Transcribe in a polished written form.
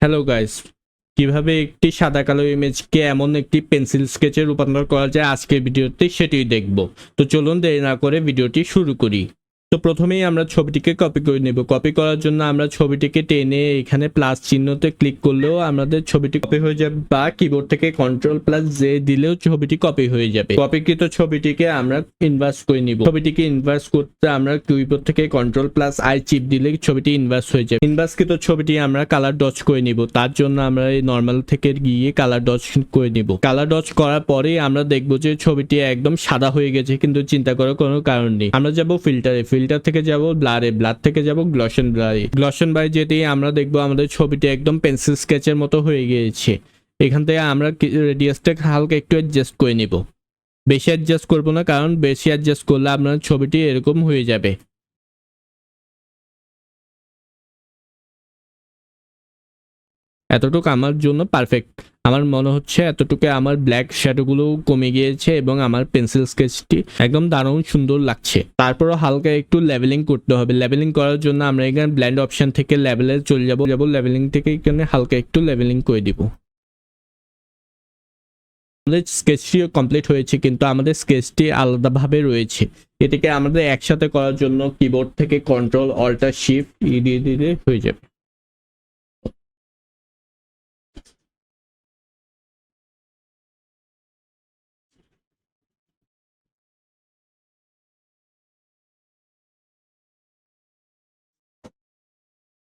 Hello guys, কিভাবে একটি সাদা কালো ইমেজকে এমন একটি পেন্সিল স্কেচে রূপান্তর করা যায় আজকের ভিডিওতে সেটাই দেখব। তো চলুন দেরি না করে ভিডিওটি শুরু করি। তো প্রথমেই আমরা ছবিটিকে কপি করে নেব। কপি করার জন্য আমরা ছবিটিকে টেনে এখানে প্লাস চিহ্নতে ক্লিক করলেও আমাদের ছবিটি কপি হয়ে যাবে, বা কিবোর্ড থেকে Ctrl+J দিলেও ছবিটি কপি হয়ে যাবে। কপিকৃত ছবিটিকে আমরা ইনভার্স করে নিব। ছবিটিকে ইনভার্স করতে আমরা কিবোর্ড থেকে Ctrl+I চিপ দিলে ছবিটি ইনভার্স হয়ে যাবে। ইনভার্সকৃত ছবিটি আমরা কালার ডজ করে নিব। তার জন্য আমরা এই নরমাল থেকে গিয়ে কালার ডজ করে নিব। কালার ডজ করার পরেই আমরা দেখব যে ছবিটি একদম সাদা হয়ে গেছে, কিন্তু চিন্তা করার কোনো কারণ নেই। আমরা যাব ফিল্টারে, ফিল্টার থেকে যাব ব্লারে, ব্লার থেকে যাব গ্লসন ব্লারে। গ্লসন ব্লারে যেতেই আমরা দেখব আমাদের ছবিটি একদম পেন্সিল স্কেচের মতো হয়ে গিয়েছে। এখান থেকে আমরা রেডিয়াসটাকে হালকা একটু অ্যাডজাস্ট করে নিব। বেশি অ্যাডজাস্ট করব না, কারণ বেশি অ্যাডজাস্ট করলে আপনার ছবিটি এরকম হয়ে যাবে। এতটুকু আমার জন্য পারফেক্ট। আমার মনে হচ্ছে এতটুকু আমার ব্ল্যাক শ্যাডোগুলো কমে গিয়েছে এবং আমার পেন্সিল স্কেচটি একদম দারুণ সুন্দর লাগছে। তারপরও হালকা একটু লেভেলিং করতে হবে। লেভেলিং করার জন্য আমরা এখানে ব্ল্যান্ড অপশন থেকে লেভেলে চলে যাব। লেভেলিং থেকে এখানে হালকা একটু লেভেলিং করে দিব। আমাদের স্কেচটি কমপ্লিট হয়েছে, কিন্তু আমাদের স্কেচটি আলাদাভাবে রয়েছে। এটাকে আমাদের একসাথে করার জন্য কিবোর্ড থেকে Ctrl+Alt+Shift দিয়ে দিলে হয়ে যাবে।